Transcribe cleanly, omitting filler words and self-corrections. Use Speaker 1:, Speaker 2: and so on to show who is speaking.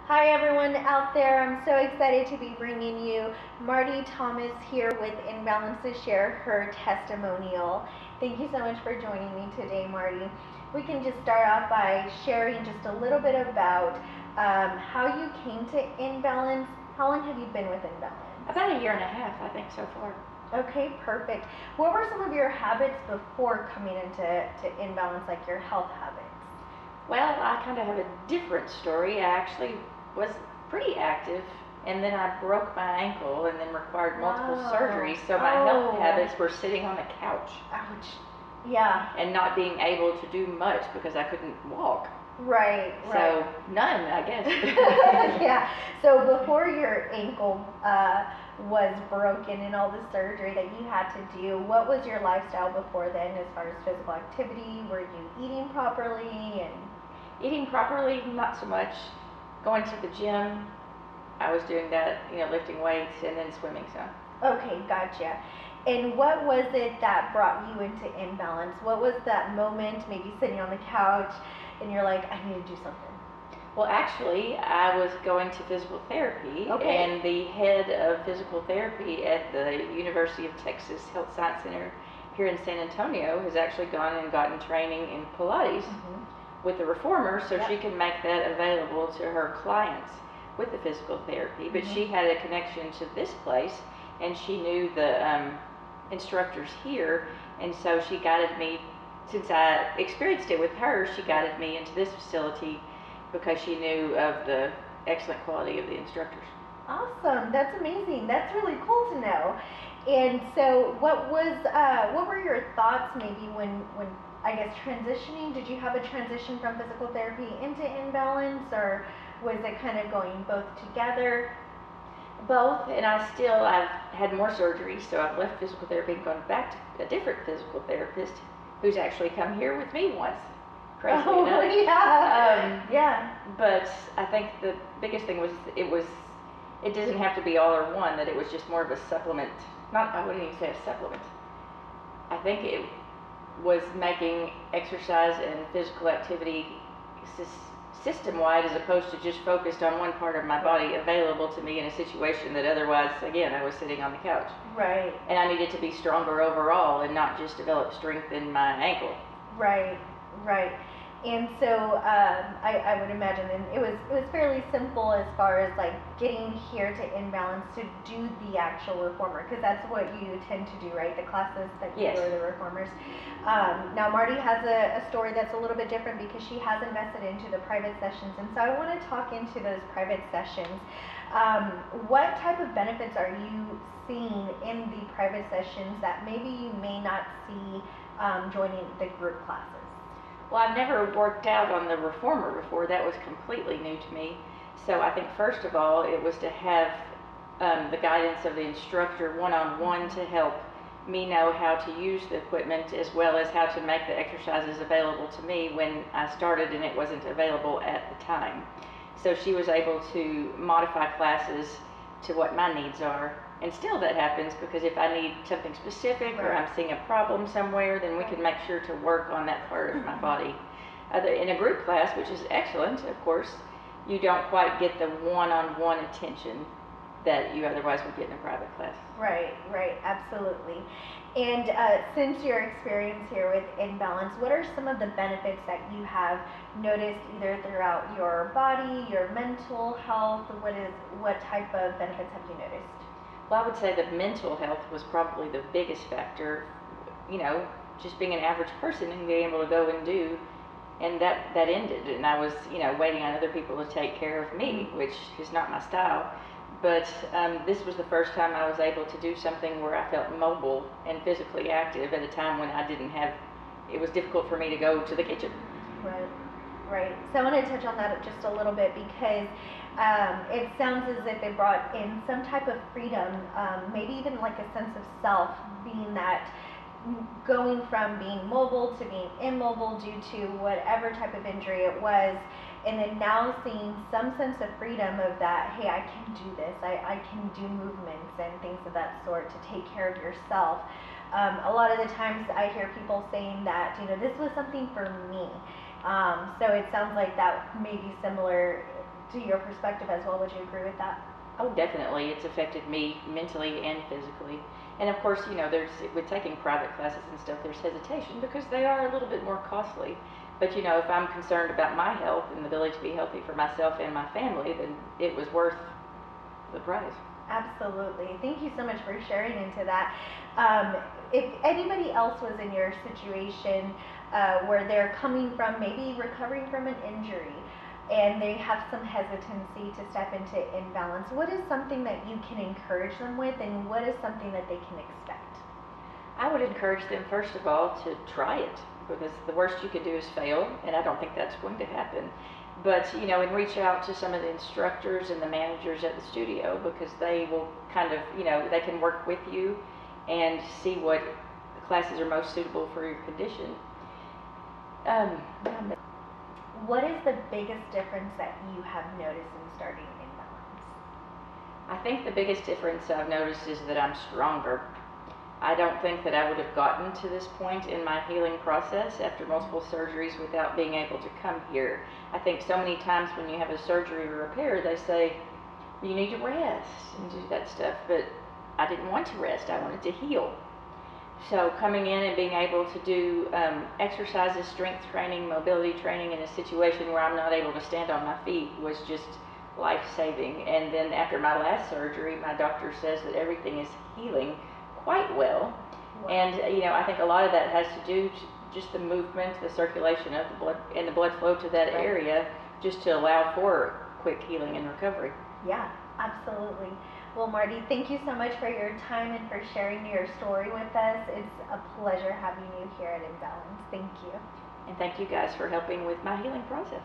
Speaker 1: Hi everyone out there. I'm so excited to be bringing you Marty Thomas here with Inbalance to share her testimonial. Thank you so much for joining me today, Marty. We can just start off by sharing just a little bit about how you came to Inbalance. How long have you been with Inbalance?
Speaker 2: About a year and a half, I think, so far.
Speaker 1: Okay, perfect. What were some of your habits before coming into Inbalance, like your health habits?
Speaker 2: Well, I kind of have a different story. I actually was pretty active, and then I broke my ankle and then required multiple surgeries. So my health habits were sitting on the couch.
Speaker 1: Ouch. Yeah.
Speaker 2: And not being able to do much because I couldn't walk.
Speaker 1: Right.
Speaker 2: So none, I guess.
Speaker 1: Yeah. So before your ankle was broken and all the surgery that you had to do, what was your lifestyle before then as far as physical activity? Were you eating properly? And
Speaker 2: eating properly, not so much. Going to the gym, I was doing that, lifting weights, and then swimming some.
Speaker 1: Okay, gotcha. And what was it that brought you into Inbalance? What was that moment, maybe sitting on the couch, and you're like, I need to do something?
Speaker 2: Well, actually, I was going to physical therapy, and the head of physical therapy at the University of Texas Health Science Center here in San Antonio has actually gone and gotten training in Pilates with the reformer, so she can make that available to her clients with the physical therapy. But she had a connection to this place, and she knew the instructors here, and so she guided me. Since I experienced it with her, she guided me into this facility because she knew of the excellent quality of the instructors.
Speaker 1: Awesome, that's amazing. That's really cool to know. And so, what were your thoughts maybe when I guess transitioning? Did you have a transition from physical therapy into Inbalance, or was it kind of going both together?
Speaker 2: Both, and I've had more surgeries, so I've left physical therapy and gone back to a different physical therapist who's actually come here with me once. Crazy enough.
Speaker 1: Yeah.
Speaker 2: But I think the biggest thing was it doesn't have to be all or one, that it was just more of a supplement. I wouldn't even say a supplement. I think it was making exercise and physical activity system-wide as opposed to just focused on one part of my body available to me in a situation that otherwise, again, I was sitting on the couch.
Speaker 1: Right.
Speaker 2: And I needed to be stronger overall and not just develop strength in my ankle.
Speaker 1: Right. And so I would imagine, and it was fairly simple as far as like getting here to Inbalance to do the actual reformer, because that's what you tend to do, right? The classes that you do are the reformers. Now Marty has a story that's a little bit different because she has invested into the private sessions, and so I want to talk into those private sessions. What type of benefits are you seeing in the private sessions that maybe you may not see joining the group classes?
Speaker 2: Well, I've never worked out on the reformer before. That was completely new to me. So I think first of all, it was to have the guidance of the instructor one-on-one to help me know how to use the equipment as well as how to make the exercises available to me when I started and it wasn't available at the time. So she was able to modify classes to what my needs are. And still that happens, because if I need something specific or I'm seeing a problem somewhere, then we can make sure to work on that part of my body. In a group class, which is excellent, of course, you don't quite get the one-on-one attention that you otherwise would get in a private class.
Speaker 1: Right, absolutely. And since your experience here with Inbalance, what are some of the benefits that you have noticed either throughout your body, your mental health? What type of benefits have you noticed?
Speaker 2: Well, I would say that mental health was probably the biggest factor, just being an average person and being able to go and do, and that ended, and I was, waiting on other people to take care of me, which is not my style. But this was the first time I was able to do something where I felt mobile and physically active at a time when it was difficult for me to go to the kitchen.
Speaker 1: Right. So I want to touch on that just a little bit because it sounds as if it brought in some type of freedom, maybe even like a sense of self, being that going from being mobile to being immobile due to whatever type of injury it was, and then now seeing some sense of freedom of that, hey, I can do this, I can do movements and things of that sort to take care of yourself. A lot of the times I hear people saying that, this was something for me. So it sounds like that may be similar to your perspective as well. Would you agree with that?
Speaker 2: Oh, definitely. It's affected me mentally and physically. And of course, with taking private classes and stuff, there's hesitation because they are a little bit more costly. But if I'm concerned about my health and the ability to be healthy for myself and my family, then it was worth the price.
Speaker 1: Absolutely. Thank you so much for sharing into that. If anybody else was in your situation where they're coming from maybe recovering from an injury and they have some hesitancy to step into imbalance, what is something that you can encourage them with, and what is something that they can expect?
Speaker 2: I would encourage them, first of all, to try it, because the worst you could do is fail, and I don't think that's going to happen. But, and reach out to some of the instructors and the managers at the studio, because they will kind of, they can work with you and see what classes are most suitable for your condition.
Speaker 1: What is the biggest difference that you have noticed in starting imbalance?
Speaker 2: I think the biggest difference I've noticed is that I'm stronger. I don't think that I would have gotten to this point in my healing process after multiple surgeries without being able to come here. I think so many times when you have a surgery or repair, they say, you need to rest and do that stuff, but I didn't want to rest, I wanted to heal. So coming in and being able to do exercises, strength training, mobility training in a situation where I'm not able to stand on my feet was just life-saving. And then after my last surgery, my doctor says that everything is healing quite well. Wow. And I think a lot of that has to do just the movement, the circulation of the blood, and the blood flow to that right. area, just to allow for quick healing and recovery.
Speaker 1: Yeah, absolutely. Well, Marty, thank you so much for your time and for sharing your story with us. It's a pleasure having you here at Imbalance. Thank you.
Speaker 2: And thank you guys for helping with my healing process.